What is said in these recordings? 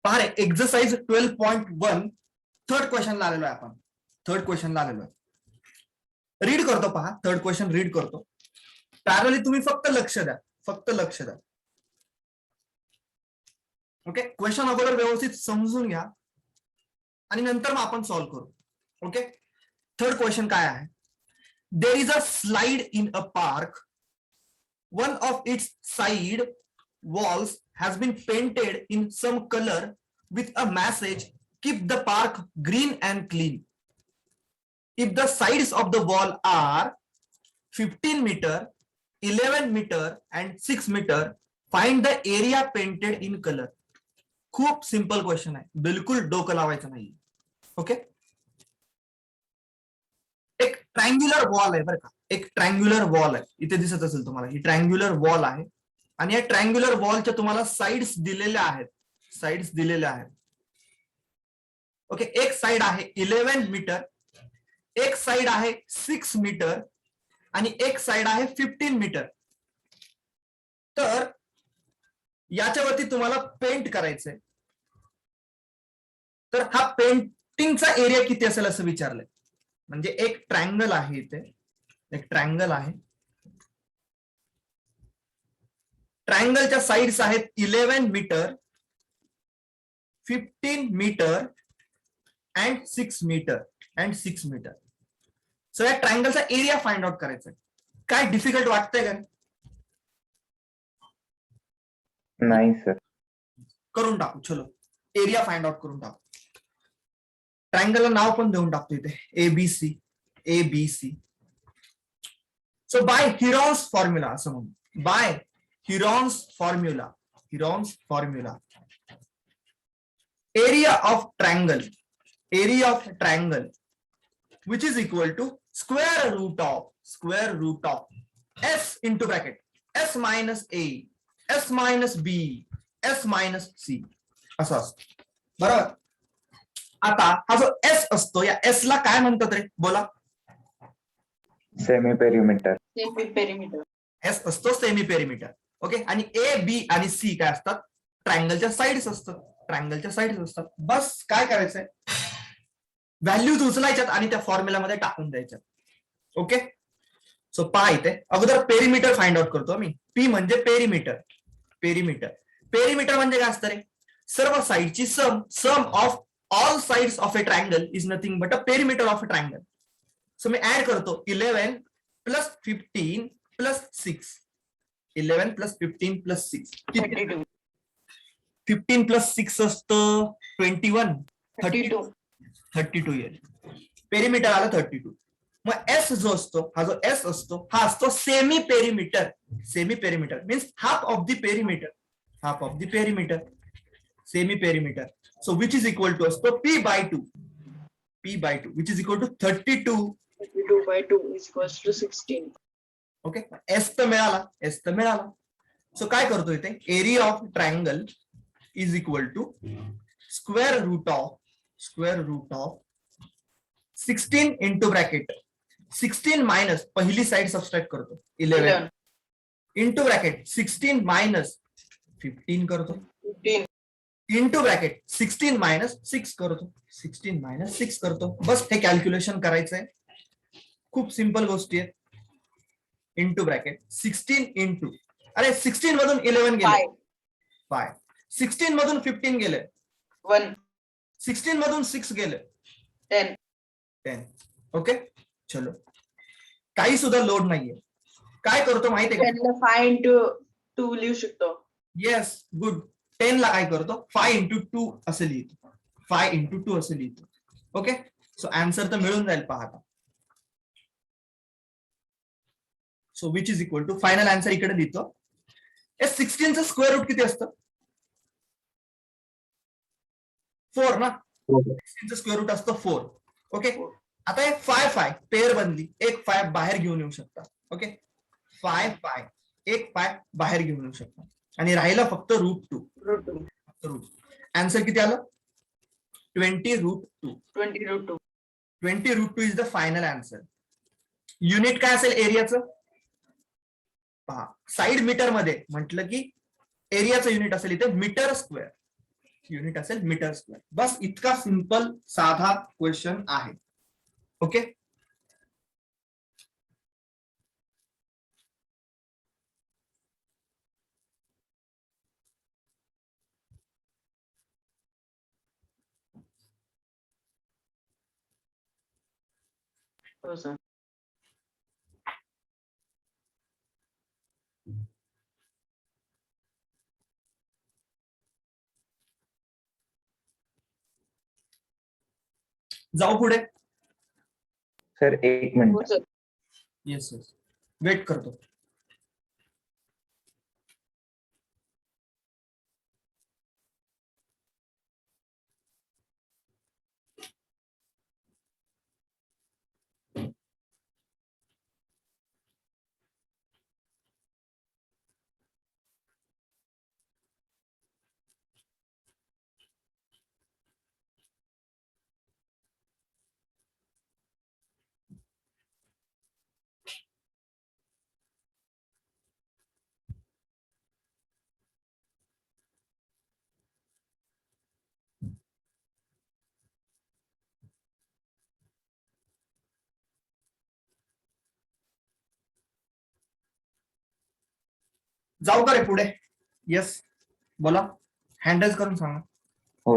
पहा रे, exercise 12.1 third क्वेश्चनला आलेलो आहे आपण. थर्ड क्वेश्चनला आलेलो आहे. रीड करतो पहा, थर्ड क्वेश्चन रीड करतो. पॅरली तुम्ही फक्त लक्ष द्या, फक्त लक्ष द्या. ओके, क्वेश्चन अगोदर व्यवस्थित समजून घ्या आणि नंतर मग आपण सॉल्व्ह करू. ओके, थर्ड क्वेश्चन काय आहे? There is a slide in a park. One of its side walls has been painted in some color with a message, keep the park green and clean. If the sides of the wall are 15 meter, 11 meter and 6 meter, find the area painted in color. खूप simple question आहे, बिलकुल डोकं लावायचं नाही. Okay, एक triangular wall आहे बरं का, एक ट्रायंग्युलर वॉल आहे. इथे दिसत असेल तुम्हाला, ही ट्रायंग्युलर वॉल आहे आणि या ट्रायंग्युलर वॉलच्या तुम्हाला साइड्स दिलेल्या आहेत, साइड्स दिलेल्या आहेत. ओके, एक साइड आहे 11 मीटर, एक साइड आहे 6 मीटर आणि एक साइड आहे 15 मीटर. तर याच्यावरती तुम्हाला पेंट करायचंय. तर हा पेंटिंगचा एरिया किती असेल असं विचारलंय. म्हणजे एक ट्रायंगल आहे, इथे एक ट्रायंगल आहे. ट्रायंगलच्या साइड्स आहेत 11 metre, 15 metre and 6 metre and 6 metre. So या ट्रायंगलचा एरिया फाइंड आउट करायचा. काय डिफिकल्ट वाटतंय का? नाही सर. करून टाकू, चलो एरिया फाइंड आउट करून टाकू. ट्रायंगलला नाव पण देऊन टाकतो इथे, ABC. ABC. So by Heron's formula असं म्हणू, by Heron's formula. Heron's formula. Area of triangle. Area of triangle, which is equal to square root of S into bracket S minus A, S minus B, S minus C. असं असतं बरोबर. आता हा जो S असतो, या S ला काय म्हणतात रे? बोला. Semi perimeter. Semi perimeter. S असतो सेमी पेरिमीटर. ओके, आणि ए, बी आणि सी काय असतात? ट्रायंगलच्या साइड्स असतात. ट्रायंगलच्या साइड्स असतात. बस काय करायचंय, व्हॅल्यूज उचलायच्यात आणि त्या फॉर्म्युलामध्ये टाकून द्यायच्यात. ओके, सो पहा इथे अगोदर पेरिमीटर फाइंड आउट करतो मी. पी म्हणजे पेरिमीटर. पेरिमीटर, पेरिमीटर म्हणजे काय असतं रे? सर्व साइडची sum. Sum of all sides of a triangle is nothing but a perimeter of a triangle. So मी ऍड करतो 11 plus 15 plus 6. 11 plus 15 plus 6 32. 15 plus 6 असतं 21. 32 येईल. पेरिमीटर आलं 32. मग एस जो असतो, हा जो एस असतो, हा असतो semi perimeter. Semi perimeter means half of the perimeter. Half of the perimeter, semi perimeter. So which is equal to असतो P by 2. P by 2 which is equal to 32. 32 by 2 is equals to 16. Okay, S तर मिळाला, S तर मिळाला. So काय करतो इथे, area of triangle is equal to square root of 16 into bracket 16 minus पहिली side subtract करतो 11 इंटू ब्रॅकेट 16 मायनस 15 करतो 15 इंटू ब्रॅकेट 16 मायनस 6 करतो 16 मायनस 6 करतो. बस हे कॅल्क्युलेशन करायचंय. खूप सिंपल गोष्टी आहेत. इंटू ब्रॅकेट 16 इंटू, अरे 16 मधून 11 गेले 5, 16 मधून 15 गेले 1, 16 मधून 6 गेले 10. ओके, चलो काही सुद्धा लोड नाहीये. काय करतो माहितीये का? 5 into 2 लिहू शकतो. Yes, good. 10 ला काय करतो 5 into 2 असे लिहितो. 5 into 2 असे लिहितो. ओके, सो आन्सर तर मिळून जाईल पहा आता. So which is equal to, final answer इकडे लिहितो. 16 चं स्क्वेअर रूट किती असतं? 4 ना. 16 चं स्क्वेअर रूट असतं 4. ओके, आता हे 5 पेअर बनली, एक 5 बाहेर घेऊन येऊ शकता. ओके, 5 एक 5 बाहेर घेऊन येऊ शकता आणि राहिला फक्त रूट 2. आन्सर किती आलं? 20 root 2. 20 root 2 is the final answer. Unit काय असेल एरियाचं? पहा, साइड मीटर मध्ये म्हटलं की एरियाचं युनिट असेल इथे मीटर स्क्वेअर. युनिट असेल मीटर स्क्वेअर. बस इतका सिंपल साधा क्वेश्चन आहे. ओके. हो सर. जाऊ पुढे. सर 1 हो minute. Sir. Yes yes, wait करतो. जाऊ का रे पुढे? येस, बोला. हँडल करून सांगा. हो.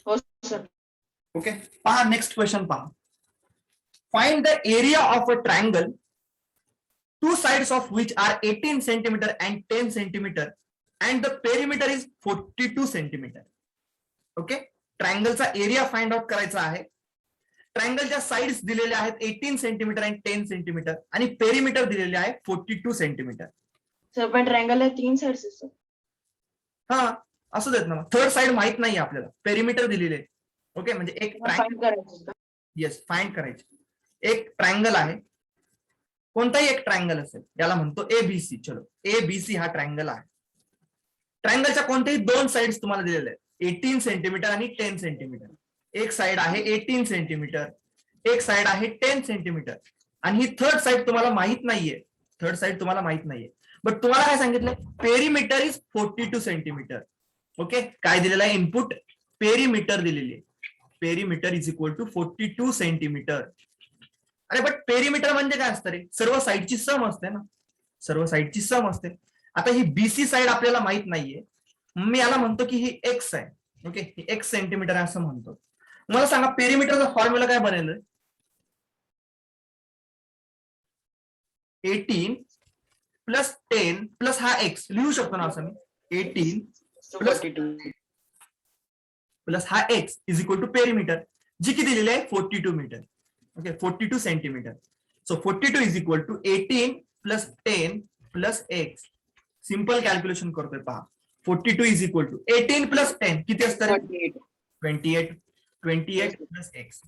हो सर. ओके, पहा नेक्स्ट क्वेश्चन पहा. Find the area of a triangle, two sides of which are 18 centimeter and 10 centimeter and the perimeter is 42 centimeter. Okay, ट्रायंगलचा एरिया फाइंड आउट करायचा आहे. ट्रायंगलच्या साइड्स दिलेल्या आहेत 18 सेंटीमीटर आणि 10 सेंटीमीटर आणि पेरिमीटर दिलेले आहे 42 सेंटीमीटर. सर पण ट्रायंगल आहे 3 साइड्स आहे सर. हा, असू देत ना. थर्ड साइड माहित नाही आपल्याला, पेरिमीटर दिलेले. ओके, म्हणजे एक फाइंड करायचं. येस, फाइंड करायचे. एक ट्रायंगल आहे, कोणताही एक ट्रायंगल असेल, याला म्हणतो एबीसी. चलो, एबीसी हा ट्रायंगल आहे. ट्रायंगलच्या कोणतेही दोन साइड्स तुम्हाला दिलेले आहेत, 18 सेंटीमीटर आणि 10 सेंटीमीटर. एक साइड आहे 18 सेंटीमीटर, एक साइड आहे 10 सेंटीमीटर आणि ही थर्ड साइड तुम्हाला माहित नाहीये. थर्ड साइड तुम्हाला माहित नाहीये, बट तुम्हाला काय सांगितलंय, पेरिमीटर इज 42 सेंटीमीटर. ओके, काय दिलेलं आहे इनपुट? पेरिमीटर दिलेली आहे. Perimeter is equal to 42 centimetre. अरे बट पेरिमीटर म्हणजे काय असतं रे? सर्व साईडची सम असते ना, सर्व साईडची सम असते. आता ही बीसी साईड आपल्याला माहित नाहीये, मी याला म्हणतो की ही एक्स आहे. ओके, ही एक्स सेंटीमीटर आहे असं म्हणतो. मला सांगा पेरिमीटरचा फॉर्म्युला काय बनेल? 18 प्लस 10 प्लस हा एक्स लिहू शकतो ना असं मी, 18 प्लस 42 प्लस हा x is equal to perimeter, जी किती दिलेली आहे 42 metre. Okay, 42 centimetre. So 42 is equal to 18 plus 10 plus x. Simple calculation करतोय पहा. 42 इज इक्वल टू 18 प्लस 10 किती असतं? 28. 28 प्लस एक्स.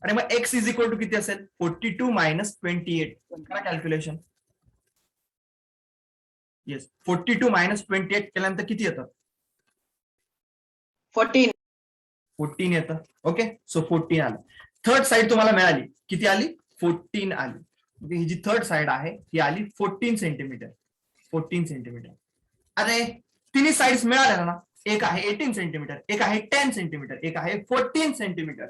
आणि मग एक्स इज इक्वल टू किती असेल? 42 मायनस 28. करा कॅल्क्युलेशन. येस, 42 मायनस 28 केल्यानंतर किती येतं? 14 येतं. ओके, सो 14 आलं. थर्ड साइड तुम्हाला मिळाली, किती आली? 14 आली. ओके, ही जी थर्ड साइड आहे ही आली 14 सेंटीमीटर. 14 सेंटीमीटर. अरे तिन्ही साइड्स मिळाल्या ना, एक आहे 18 सेंटीमीटर, एक आहे 10 सेंटीमीटर, एक आहे 14 सेंटीमीटर.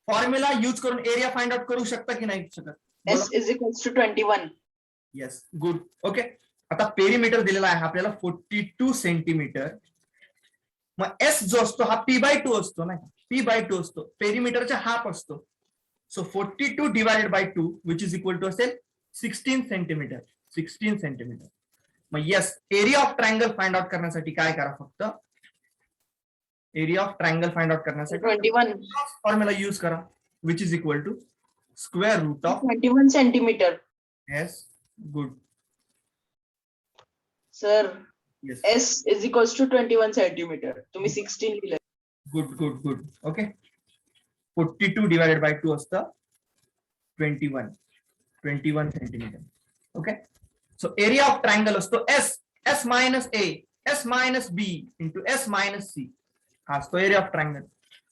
फॉर्म्युला यूज करून एरिया फाइंड आउट करू शकता की नाही शकत? S is equals to 21. Yes, good. Okay, आता पेरिमीटर दिलेला आहे आपल्याला 42 सेंटीमीटर. मग एस जो असतो हा P/2 असतो ना, P/2 असतो, पेरिमीटरचा हाफ असतो. So 42 divided by 2 which is equal to असेल 16 सेंटीमीटर. 16 सेंटीमीटर. मग yes, area of triangle find out करण्यासाठी काय करा, फक्त area of triangle find out करण्यासाठी 21. फॉर्म्युला यूज करा, which is equal to square root of 21 centimetre. S. Good. Sir yes, S is equals to 21 centimetre. तुम्ही 16 लिहिलंय. Good good good. Okay, 42 divided by 2 असतं 21 centimetre. Okay, so area of triangle असतो S minus A, S minus B into S minus C. हा असतो area of triangle.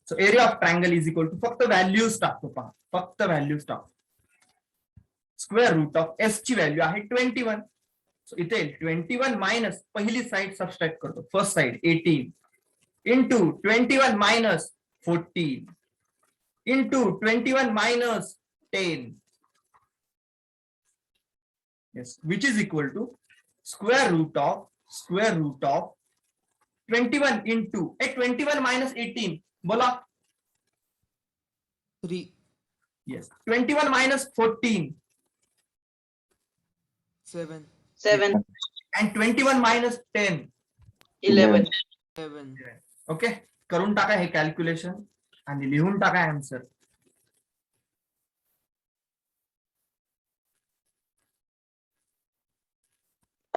So area of triangle is equal to फक्त values टाकतो पहा, फक्त values टाकतो. Square root of S ची value आहे 21. सो इथे 21 मायनस पहिली साईड सबस्ट्रॅक्ट करतो, first side 18 into 21 minus 14 into 21 minus 10. Yes, which is equal to square root of 21 into 21 minus 18. बोला. 3. Yes. 21 minus 14 7. 7, and 21 minus 10. 11. 11. Okay, करून टाका हे कॅल्क्युलेशन आणि लिहून टाका आन्सर.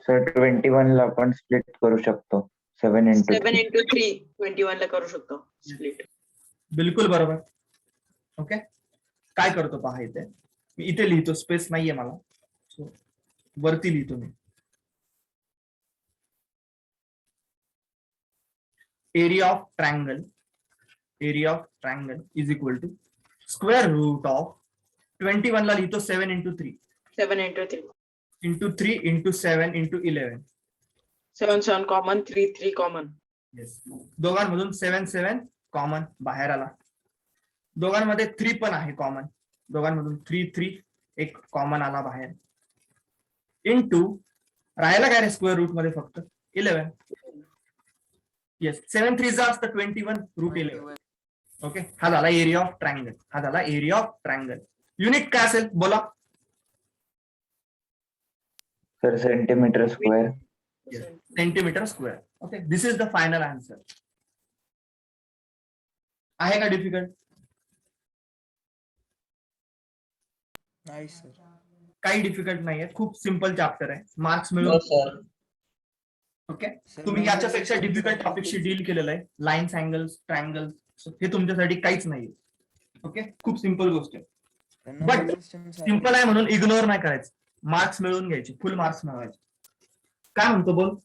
सर 21 ला आपण स्प्लिट करू शकतो 7 into 7 into 3, 21 ला करू शकतो स्प्लिट. बिलकुल बरोबर. ओके, काय करतो पहा इथे, मी इथे लिहितो, स्पेस नाहीये मला, सो वरती लिहितो मी. Area of triangle is equal to square root of 21 ला लिहितो 7 into 3 7 into 3. into 3 into 7 into 11. 7 7 common, 3 3 common. Yes, दोघांमधून 7 7 कॉमन बाहेर आला. दोघांमध्ये 3 पण आहे कॉमन, दोघांमधून 3 3 एक कॉमन आला बाहेर. इंटू राहायला काय रे स्क्वेअर रूट मध्ये फक्त 11. येस, 7 3 जा असतं 21 रूट 11. ओके, हा झाला एरिया ऑफ ट्रायंगल. युनिट काय असेल बोला. Sir centimetre square. Centimetre square. Okay, this is the final answer. आहे का डिफिकल्ट? नाही सर. काही डिफिकल्ट नाहीये, खूप सिम्पल चॅप्टर आहे, मार्क्स मिळून. सर. ओके, तुम्ही याच्यापेक्षा डिफिकल्ट टॉपिकशी डील केलेलं आहे, लाईन्स, अँगल्स, ट्रायंगल्स, हे तुमच्यासाठी काहीच नाहीये. ओके, खूप सिम्पल गोष्ट आहे, बट सिम्पल आहे म्हणून इग्नोर नाही करायचं, मार्क्स मिळवून घ्यायचे, फुल मार्क्स मिळवायचे. काय म्हणतो बोल.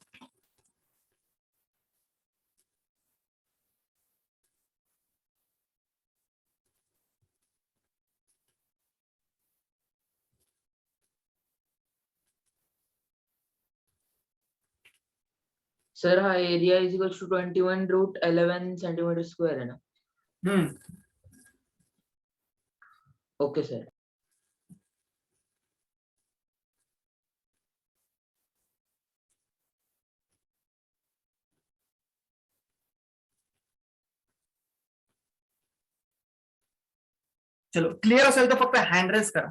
सर हा area is equal to 21 root 11 centimetre square है ना. Okay sir. चलो, क्लिअर असेल तर फक्त हँड रेस करा.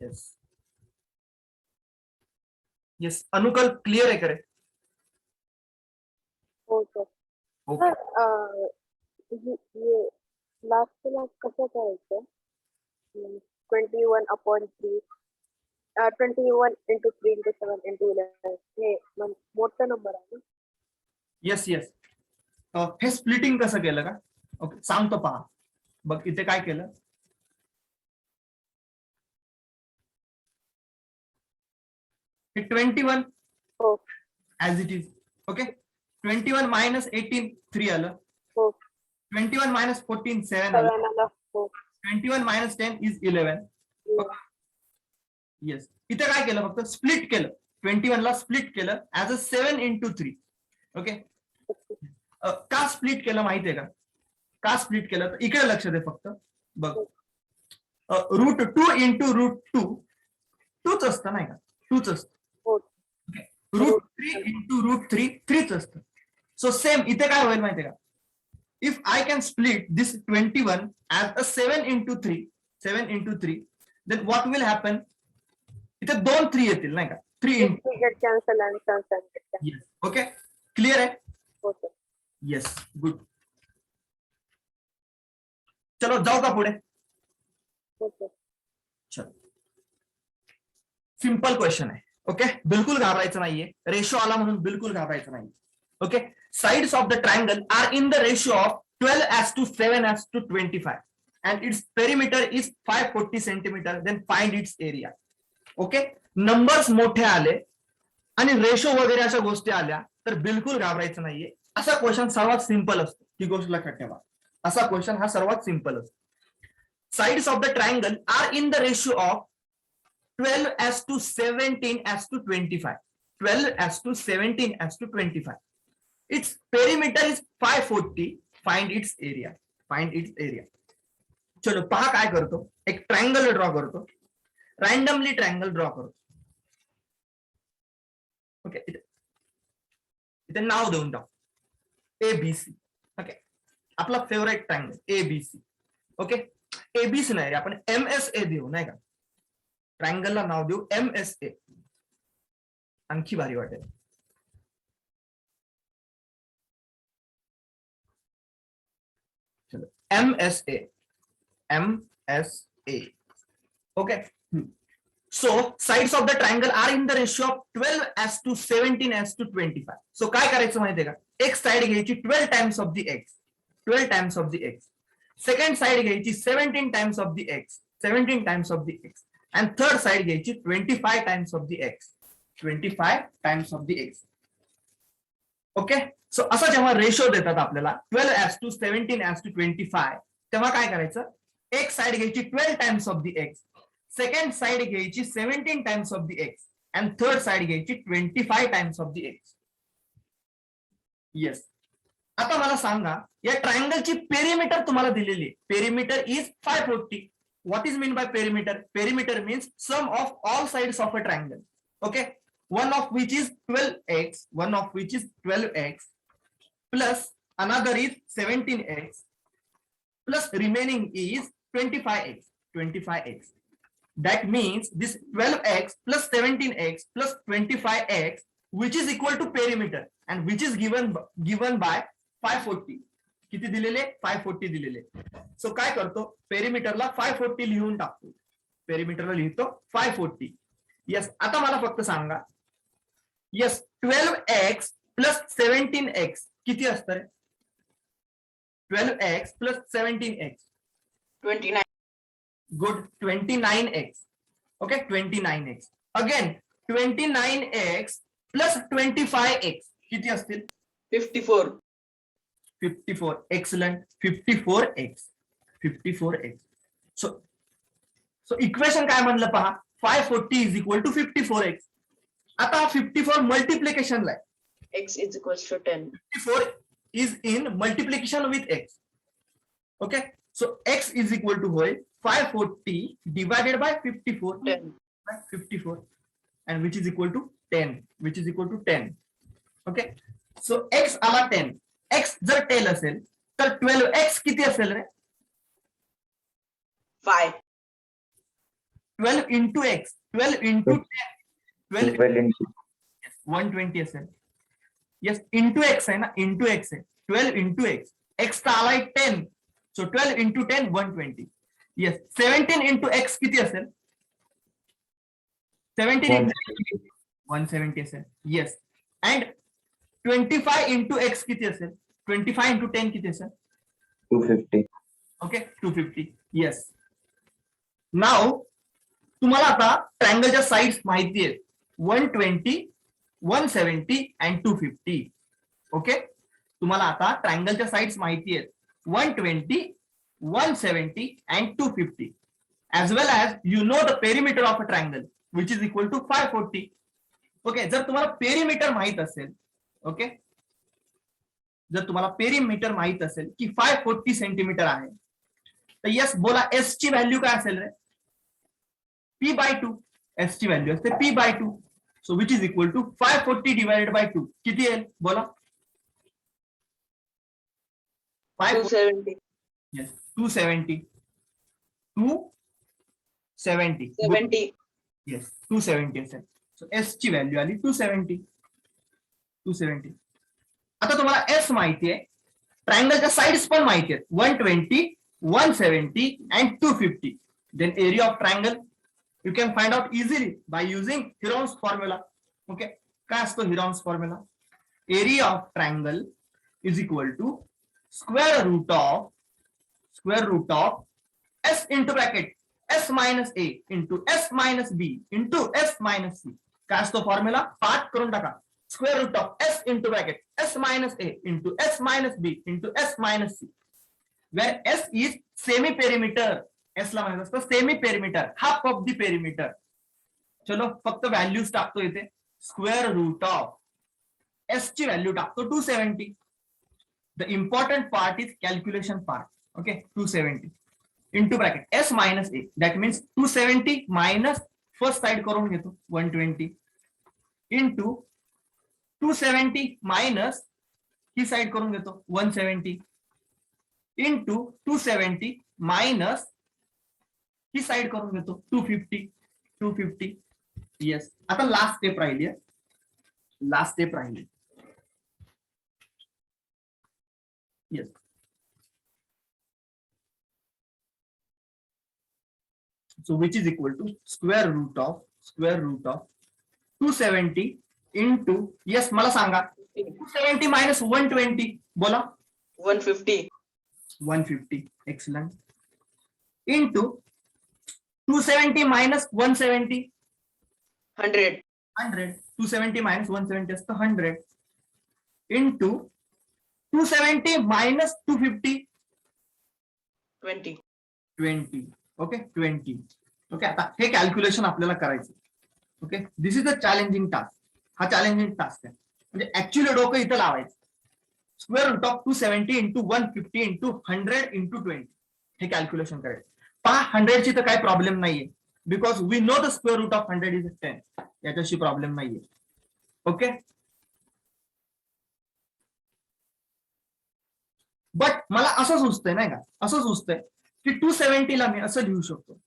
येस येस, अनुकल क्लिअर आहे करे. हो सर. ओके, ये लास्टला कसं करायचं? 21/3, 21 into 3 into 7 into 11 हे मोठा नंबर आहे. येस येस, हे स्प्लिटिंग कसं केलं का? ओके, सांगतो पहा. बघ इथे काय केलं, हे 21 हो as it is. Okay, 21 minus 18 3 आलं. हो 21 मायनस 14 7 आलं. 7 आला. हो 21 मायनस 10 इज 11. येस, इथे काय केलं, फक्त स्प्लिट केलं, 21 ला स्प्लिट केलं ऍज अ 7 into 3. ओके, का स्प्लिट केलं माहितीये का स्प्लिट केलं, तर इकडे लक्ष दे फक्त. बघ, रूट 2 into रूट 2 2च असतं नाही का, 2च असतं. हो रूट 3 into रूट 3 3च असतं. सो सेम इथे काय होईल माहितीये का, if I can split this 21 as a 7 into 3 then what will happen, इथे 2 3 येतील नाही का, 3 into. गेट कॅन्सल आणि कॅन्सल. ओके, क्लिअर आहे. हो सर. Yes, good. चलो जाऊ का पुढे. हो सर. चलो, सिंपल क्वेश्चन आहे. ओके, बिलकुल घाबरायचं नाहीये, रेशो आला म्हणून बिलकुल घाबरायचं नाही. Okay, sides of the triangle are in the ratio of 12:7:25 and its perimeter is 540 centimeter, then find its area. Okay, numbers मोठे आले आणि रेशो वगैरे अशा गोष्टी आल्या तर बिलकुल घाबरायचं नाहीये. असा क्वेश्चन सर्वात सिंपल असतो, ही गोष्ट लक्षात ठेवा. असा क्वेश्चन हा सर्वात सिंपल असतो. Sides of the triangle are in the ratio of 12:17:25. 12:17:25. Its perimeter is 540. Find its area. Find its area. चलो पहा काय करतो, एक ट्रायंगल ड्रॉ करतो, रॅन्डमली ट्रायंगल ड्रॉ करतो. ओके, इथे नाव देऊन टाक ABC. ओके, आपला favourite triangle ABC. Okay, ABC नाही रे, आपण MSA देऊ नाही का, ट्रायंगलला नाव देऊ MSA, आणखी भारी वाटेल. चलो MSA. Okay. So sides of the triangle are in the ratio of 12:17:25. So काय करायचं माहितीये का, एक साइड घ्यायची 12 times of the x, 12 times of the x. Second side घ्यायची 17 times of the x, 17 times of the x. and third side घ्यायची 25 times of the x, 25 times of the x. Okay, so असा जेव्हा ratio देतात आपल्याला 12:17:25, तेव्हा काय करायचं, एक साइड घ्यायची 12 times of the x, second side घ्यायची 17 times of the x, and third side घ्यायची 25 times of the x. Yes, आता मला सांगा, या ट्रायंगलची पेरिमीटर तुम्हाला दिलेली आहे. Perimeter is 540. What is mean by perimeter? Perimeter means sum of all sides of a triangle. Okay, one of which is 12x plus another is 17x plus remaining is 25x. That means this 12x plus 17x plus 25x, which is equal to perimeter and which is given by 540. किती दिलेले? 540 दिलेले. So काय करतो, पेरिमीटरला 540 लिहून टाकतो, पेरिमीटरला लिहितो 540. Yes, आता मला फक्त सांगा, येस 12x प्लस 17x किती असतं रे? 12x plus 17x 29. Good, 29x. Okay, 29x. Again 29x plus 25x किती असतील? 54. 54. एक्सलंट. 54x. सो इक्वेशन काय म्हणलं पहा, 540 इज इक्वल टू 54x. आता 54 मल्टिप्लिकेशनला आहे. X is equals to 10. 54 is in multiplication with x. Okay, so x is equal to होय 540 divided by 54. 10. 54 and which is equal to 10. Okay, so x आला 10. x जर 10 असेल तर 12x किती असेल रे? 5. 12 into x, 12 into 10, 12 into 120 असेल. Yes, into x आहे ना, इंटू एक्स आहे. 12 into x, x तर आलाय 10, so 12 into 10 120. Yes, 17 into x किती असेल? 17 into 170 असेल. येस, अँड 25 into x किती असेल? 25 into 10 किती असेल? 250. ओके, 250. येस, नाव तुम्हाला आता ट्रायंगलच्या साइड्स माहिती आहेत, 120, 170 and 250. ओके, तुम्हाला आता ट्रायंगलच्या साइड्स माहिती आहेत, 120, 170 and 250. as well as you know the perimeter of a triangle which is equal to 540. Okay, जर तुम्हाला पेरिमीटर माहित असेल, ओके, जर तुम्हाला पेरिमीटर माहित असेल की 540 सेंटीमीटर आहे, तर यस बोला, एस ची व्हॅल्यू काय असेल रे? p/2. एस ची व्हॅल्यू असते p/2. So which is equal to 540 divided by 2 किती येईल बोला? 270. 270. 270. 70. येस, 270 असेल. सो एस ची व्हॅल्यू आली 270. आता तुम्हाला एस माहिती आहे, ट्रायंगलच्या साइड्स पण माहिती आहेत, 120, 170 and 250. Then area of triangle you can find out easily by using Heron's formula. Okay, काय असतो Heron's formula? Area of triangle is equal to square root of S into bracket S minus A into S minus B into S minus C. काय असतो formula? पाठ करून टाका. Square root of S into bracket S minus A into S minus B into S minus C. Where S is semi perimeter. S ला माहित असतं semi perimeter, half of the perimeter. चलो फक्त व्हॅल्यूज टाकतो इथे. स्क्वेअर रूट ऑफ एस ची value टाकतो 270. The important part is calculation part. Okay 270 into bracket S minus A that means 270 minus first side करून घेतो 120 इंटू 270 मायनस ही side करून घेतो 170 इंटू 270 मायनस ही साइड करून घेतो 250. येस. आता लास्ट स्टेप राहिली. Yes. So which is equal to square root of 270 into yes मला सांगा 270 minus 120 बोला 150. excellent into 270 minus 170 100. 270 minus 170 असतं 100 into 270 minus 250 20. ओके 20. ओके आता हे कॅल्क्युलेशन आपल्याला करायचं. Okay this is a challenging task. हा चॅलेंजिंग टास्क आहे म्हणजे ऍक्च्युअली डोकं इथं लावायचं. Square root of 270 into 150 into 100 into 20 हे कॅल्क्युलेशन करायचं. पहा 100 ची तर काही प्रॉब्लेम नाहीये because we know the square root of 100 is 10. याच्याशी प्रॉब्लेम नाहीये. ओके बट मला असं सुचतंय नाही का, असं सुचतंय की 270 ला मी असं लिहू शकतो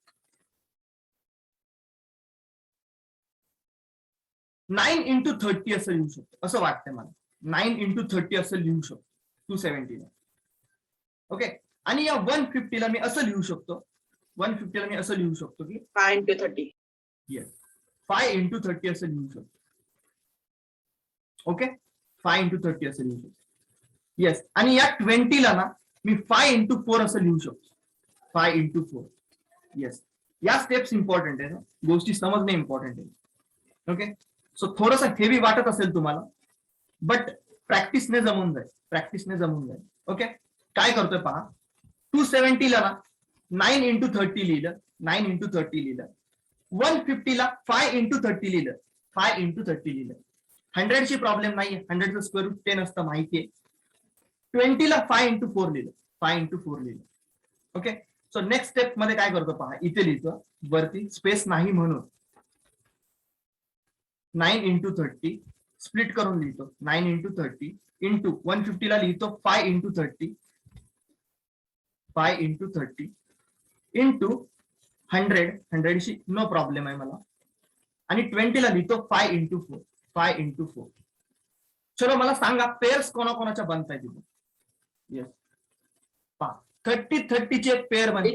9 इंटू 30 असं लिहू शकतो. असं वाटतंय मला 9 इंटू 30 असं लिहू शकतो 270 ला. ओके आणि या 150 ला मी असं लिहू शकतो 150 ला मी असं लिहू शकतो की 5 into 30. येस 5 इंटू 30 असं लिहू शकतो. ओके 5 इंटू 30 असं लिहू शकतो. येस आणि या 20 ला ना मी 5 इंटू 4 असं लिहू शकतो 5 इंटू 4. येस या स्टेप्स इम्पॉर्टंट आहे ना, गोष्टी समजणे इम्पॉर्टंट आहे. ओके सो थोडंसं हेवी वाटत असेल तुम्हाला बट प्रॅक्टिसने जमून जाईल. ओके काय करतोय पहा 270 ला ना 9 इंटू 30 लिहिलं 150 ला 5 इंटू 30 लिहिलं 100 ची प्रॉब्लेम नाहीये. 100 चं स्क्वेअर रूट 10 असतं माहितीये. 20 ला 5 इंटू 4 लिहिलं. ओके सो नेक्स्ट स्टेप मध्ये काय करतो पहा इथे लिहितो वरती स्पेस नाही म्हणून 9 इंटू 30 स्प्लिट करून लिहितो 9 इंटू 30 इंटू 150 ला लिहितो 5 into 30 into 100 she know problem आहे मला आणि 20 ला लिहितो 5 इंटू 4. चलो मला सांगा पेअर्स कोणाकोणाच्या बनताय तिथे. येस 30 ची एक पेअर बनली.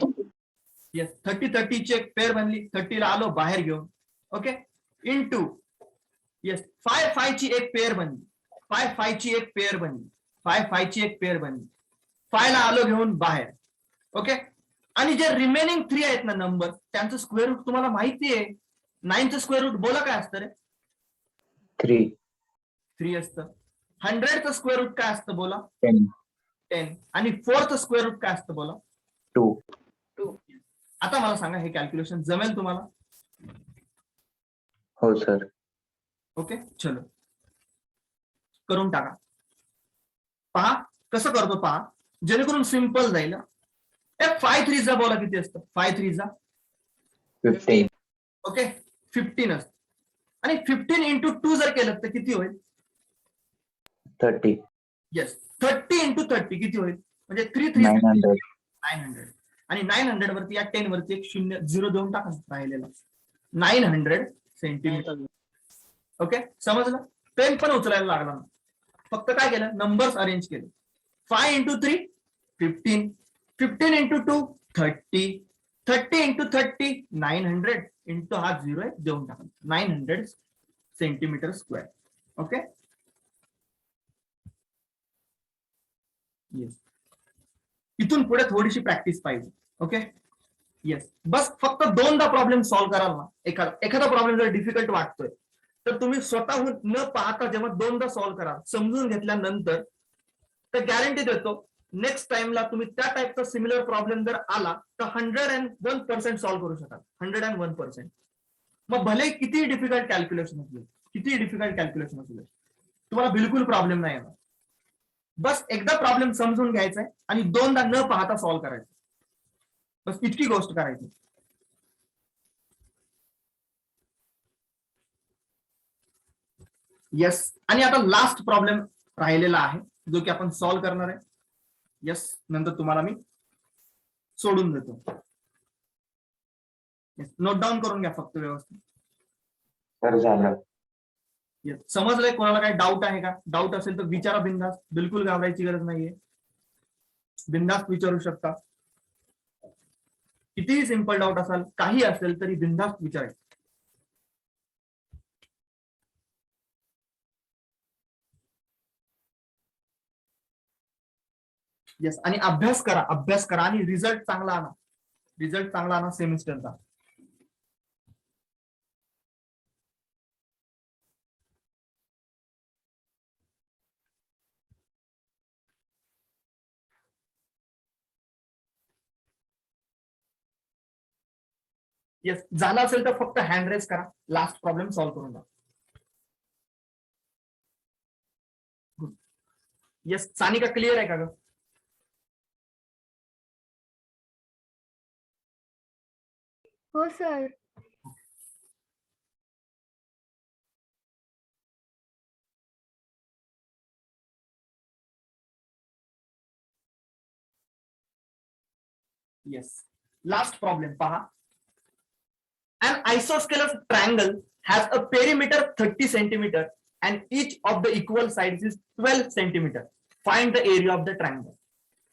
येस 30 ची एक पेअर बनली. 30 ला आलो बाहेर घेऊन. ओके इंटू येस 5 ची एक पेअर बनली. 5 ची एक पेअर बनली. 5 ला आलो घेऊन बाहेर. ओके आणि जे रिमेनिंग 3 आहेत ना नंबर त्यांचं स्क्वेअर रूट तुम्हाला माहिती आहे. 9 चं स्क्वेअर रूट बोला काय असतं रे 3 असतं. 100 चं स्क्वेअर रूट काय असतं बोला 10 आणि 4 चं स्क्वेअर रूट काय असतं बोला 2. आता मला सांगा हे कॅल्क्युलेशन जमेल तुम्हाला. हो सर. ओके चलो करून टाका. पहा कसं करतो पहा जेणेकरून सिंपल जाईल. 5 3 जा बोला किती असतं 5 3 जा 15. ओके 15 असतं आणि 15 इंटू 2 जर केलं तर किती होईल 30. येस 30 इंटू 30 किती होईल म्हणजे 3 3 900. 900 आणि 900 वरती या 10 वरती एक 0 देऊन टाका राहिलेला 900 सेंटीमीटर. ओके समजलं. पेन पण उचलायला लागला ना फक्त काय केलं नंबर्स अरेंज केले. 5 इंटू 3 15 15 इंटू 2 30 30 इंटू 30 900 इंटू हा 0 आहे देऊन टाका 900 सेंटीमीटर स्क्वेअर. ओके येस इथून पुढे थोडीशी प्रॅक्टिस पाहिजे. ओके येस, बस फक्त दोनदा प्रॉब्लेम सॉल्व्ह कराल ना, एखादा प्रॉब्लेम जर डिफिकल्ट वाटतोय तर तुम्ही स्वतःहून न पाहता जेव्हा दोनदा सॉल्व्ह कराल, समजून घेतल्यानंतर, तर गॅरंटी देतो नेक्स्ट टाइमला तुम्ही त्या टाईपचा सिमिलर प्रॉब्लेम जर आला तर 101% सॉल्व्ह करू शकाल. 101%. मग भले किती डिफिकल्ट कॅल्क्युलेशन असेल तुम्हाला बिलकुल प्रॉब्लेम नाही येणार. बस एकदा प्रॉब्लेम समजून घ्यायचा आहे आणि दोनदा न पाहता सॉल्व्ह करायचं, बस इतकी गोष्ट करायची. येस, आणि आता लास्ट प्रॉब्लेम राहिलेला आहे जो की आपण सॉल्व्ह करणार आहे. येस, नंतर तुम्हाला मी सोडून देतो. नोट डाऊन करून घ्या फक्त व्यवस्थित. तर झालं. Yes. समजलंय? कोणाला काही डाऊट आहे का? डाऊट असेल तर विचारा बिंदास, बिलकुल घाबरायची गरज नाहीये, बिंदास विचारू शकता. कितीही सिंपल डाऊट असाल, काही असेल तरी बिंदास विचारायचं. येस, आणि अभ्यास करा आणि रिझल्ट चांगला आणा सेमिस्टरचा. येस, झालं असेल तर फक्त हँड रेस करा, लास्ट प्रॉब्लेम सॉल्व्ह करून द्या. येस, सानिका क्लिअर आहे का ग? हो सर. येस, लास्ट प्रॉब्लेम पहा. An isosceles triangle has a perimeter 30 centimeter and each of the equal sides is 12 centimeter. Find the area of the triangle.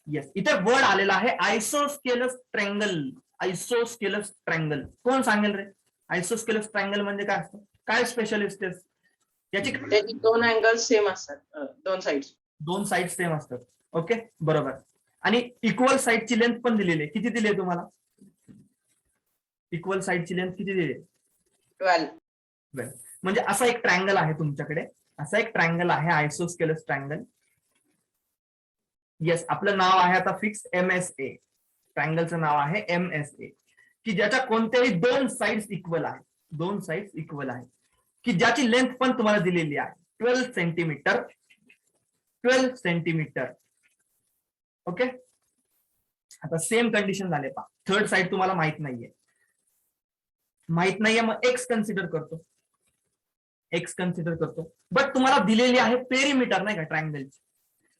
Yes, इथे word आलेला आहे आयसोस्केलस ट्रायंगल. आयसोस्केलस ट्रायंगल कोण सांगेल रे? आयसोस्केलस ट्रायंगल म्हणजे काय असतं? काय स्पेशलिस्ट आहे याची? त्याची दोन अँगल सेम असतात, दोन साइड सेम असतात. ओके, बरोबर. आणि इक्वल साइडची लेंथ पण दिलेली आहे. किती दिली आहे तुम्हाला? इक्वल साइडची लेंथ किती दिली? 12. म्हणजे असा एक ट्रायंगल आहे तुमच्याकडे, असा एक ट्रायंगल आहे आयसोस्केलस ट्रायंगल. येस, आपलं नाव आहे आता फिक्स MSA. ट्रायंगलचं नाव आहे MSA, की ज्याच्या कोणत्याही दोन साइड्स इक्वल आहे, की ज्याची लेंथ पण तुम्हाला दिलेली आहे 12 सेंटीमीटर. ओके, आता सेम कंडिशन झाले पहा. थर्ड साइड तुम्हाला माहित नाहीये, मग एक्स कन्सिडर करतो. बट तुम्हाला दिलेली आहे पेरिमीटर नाही का ट्रायंगलची.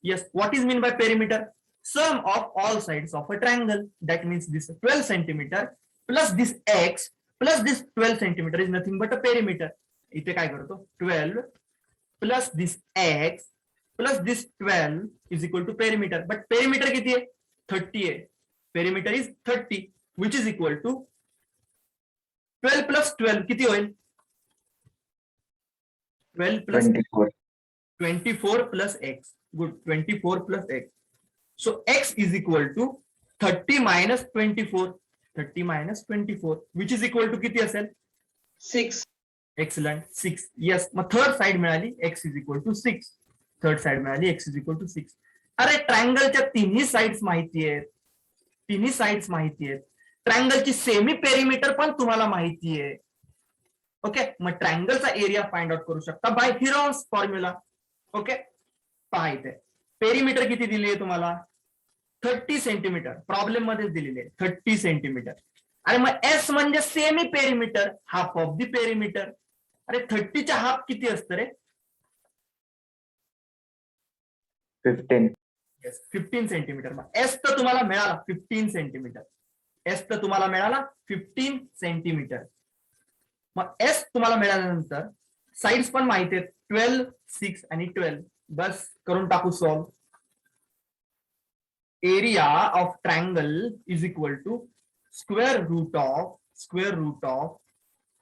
Yes, what is mean by perimeter? Sum of all sides of a triangle. That means this 12 centimetre plus this x plus this 12 centimetre is nothing but a perimeter. इथे काय करतो? 12 plus this x plus this 12 is equal to perimeter. But perimeter किती आहे? 30 आहे. Perimeter is 30 which is equal to 12 plus 12 किती होईल? 12 plus 24 plus x. Good, 24 plus x. So x is equal to 30 minus 24 which is equal to किती असेल? 6. Excellent, 6. Yes, मग third side मिळाली x is equal to 6. अरे ट्रायंगलच्या तिन्ही sides माहिती आहेत. ट्रायंगलची सेमी पेरिमीटर पण तुम्हाला माहिती आहे. ओके, मग ट्रायंगलचा एरिया फाइंड आउट करू शकता बाय हिरॉन्स फॉर्म्युला. ओके, पहा इथे पेरिमीटर किती दिली आहे तुम्हाला? 30 सेंटीमीटर. प्रॉब्लेम मध्येच दिलेली आहे 30 सेंटीमीटर. अरे मग एस म्हणजे semi perimeter, half of the perimeter. अरे 30च्या हाफ किती असतं रे? 15 सेंटीमीटर. मग एस तर तुम्हाला मिळाला 15 सेंटीमीटर. मग एस तुम्हाला मिळाल्यानंतर साइड्स पण माहिती आहेत 12, 6 आणि 12. बस करून टाकू solve. Area of triangle is equal to square root of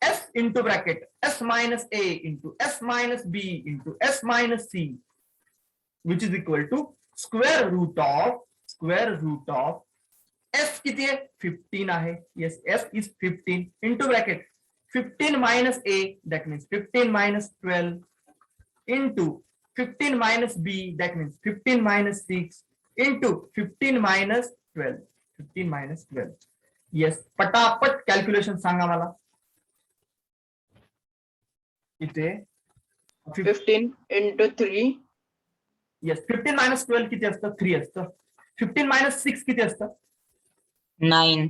S into bracket S minus A into S minus B into S minus C, which is equal to square root of F किती आहे 15 आहे. Yes, F is 15 into bracket 15 minus A that means 15 minus 12 into 15 minus b, that means 15 minus 6 into 15 minus 12. 15 minus 12. Yes, पटापट calculation सांगा मला. इथे 15 into 3. Yes 15 minus 12 किती असतं 3 असतं. 15 मायनस 6 किती असतं 9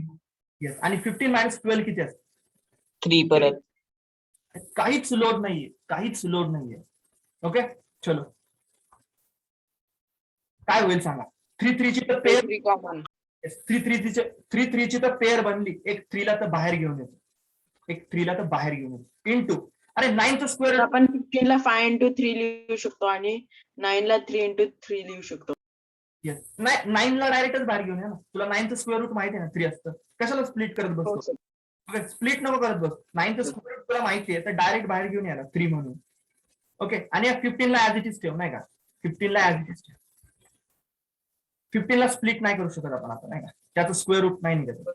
येस, आणि 15 मायनस 12 किती असतं 3 परत. काहीच लोड नाहीये, काहीच लोड नाहीये. ओके चलो, काय होईल सांगा. 3 ची तर पेअर 3 common. 3 ची तर पेअर बनली. एक 3 ला तर बाहेर घेऊन येतो, एक 3 ला तर बाहेर घेऊन येतो इंटू, अरे 9 चा स्क्वेअर आपण 15 ला 5 into 3 लिहू शकतो आणि 9 ला 3 into 3 लिहू शकतो. येस, नाही 9 ला डायरेक्टच बाहेर घेऊन या ना. तुला 9 चं स्क्वेअर रूट माहिती आहे ना 3 असतं, कशाला स्प्लिट करत हो बसतो. सर. स्प्लिट नको करत बस. 9 चं स्क्वेअर रूट तुला माहिती आहे तर डायरेक्ट बाहेर घेऊन यायला 3 म्हणून. ओके, आणि या 15 ला ऍज इट इज ठेव, नाही का 15 ला ऍज इट इज ठेव. 15 ला स्प्लिट नाही करू शकत आपण आता, नाही का, त्याचं स्क्वेअर रूट नाही निघत.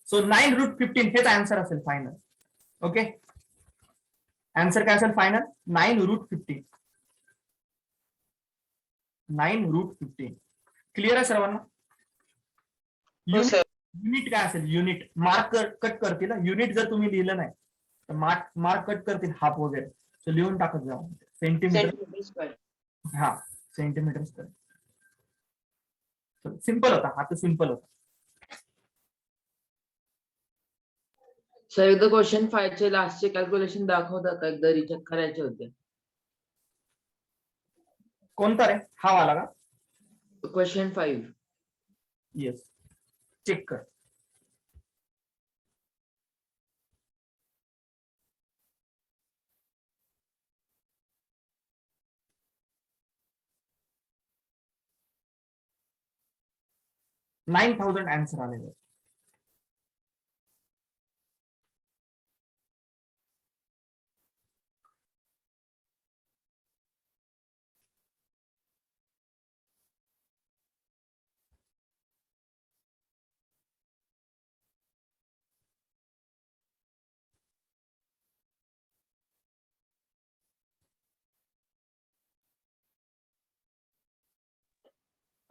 सो 9 रूट 15 हेच आन्सर असेल फायनल. ओके, आन्सर काय असेल फायनल 9 रूट 15. 9 रूट 15. क्लिअर आहे सर्वांना. हो सर. युनिट काय असेल, युनिट मार्क कट करतील. युनिट जर तुम्ही लिहिलं नाही तर मार्क कट करतील हाफ वगैरे. तर लिहून टाकत जा सेंटीमीटर. Centimeter square. हा, सेंटीमीटर स्क्वेअर. सिंपल होता हा, तर सिंपल होता. सर एकदा क्वेश्चन 5 चे लास्टचे कॅल्क्युलेशन दाखवता का, एकदा रिचेक करायचे होते. कोणता रे, हा वाला का. क्वेश्चन 5. येस, चेक कर. $9,000 आन्सर आलेले.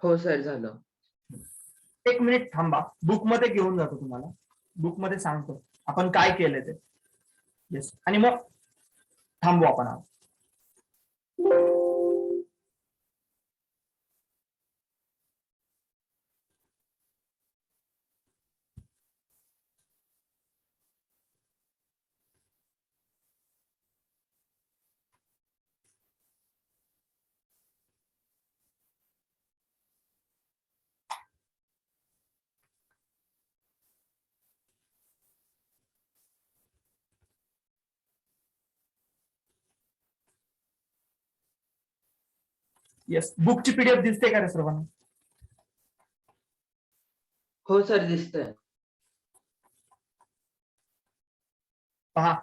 हो सर झालं. एक मिनिट थांबा, बुक मध्ये घेऊन जातो तुम्हाला. बुक मध्ये सांगतो आपण काय केलंय ते. येस, आणि मग थांबू आपण आज. येस, बुकची पीडीएफ दिसते का रे सर्वांना. हो सर दिसतंय. पहा,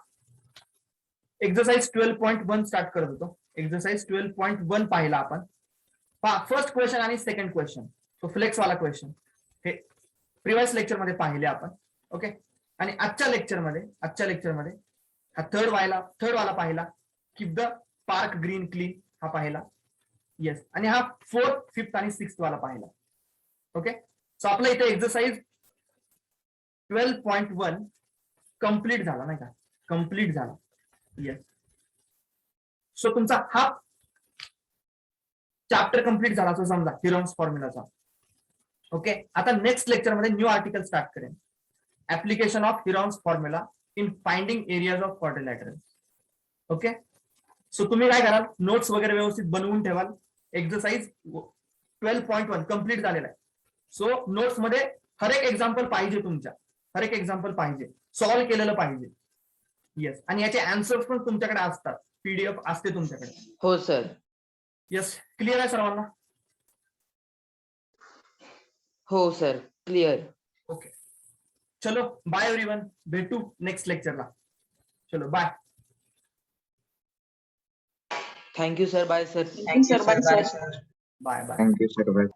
एक्सरसाइज 12.1 स्टार्ट करत होतो. एक्सरसाइज 12.1 पाहिला आपण. पहा, फर्स्ट क्वेश्चन आणि सेकंड क्वेश्चन, तो फ्लेक्स वाला क्वेश्चन हे प्रिव्हियस लेक्चर मध्ये पाहिले आपण. ओके, आणि आजच्या लेक्चरमध्ये हा थर्ड वाला पाहिला. Keep the park green clean हा पाहिला. येस, आणि हा 4th, 5th आणि 6th वाला पाहिला. ओके, सो आपला इथे एक्सरसाइज 12.1 कम्प्लीट झाला, नाही का, कम्प्लीट झाला. येस, सो तुमचा हा चॅप्टर कम्प्लीट झाला असं समजा हिरॉन्स फॉर्म्युलाचा. ओके, आता नेक्स्ट लेक्चर मध्ये न्यू आर्टिकल स्टार्ट करेन. Application of Heron's formula in finding areas of quadrilaterals. Okay, so तुम्ही काय कराल, नोट्स वगैरे व्यवस्थित बनवून ठेवाल. एक्सरसाइज 12.1 कम्प्लीट झालेला आहे. सो नोट्स मध्ये हर एक एक्झाम्पल पाहिजे, तुमच्या हर एक एक्झाम्पल पाहिजे, सॉल्व्ह केलेलं पाहिजे. येस, आणि याचे आन्सर्स पण तुमच्याकडे असतात, पीडीएफ असते तुमच्याकडे. हो सर. येस, क्लिअर आहे सर्वांना. हो सर क्लिअर. ओके, चलो बाय एव्हरीवन, भेटू नेक्स्ट लेक्चरला. चलो bye. Thank you sir. Bye sir. Thank you, sir. Bye, sir. Bye bye. Thank you sir.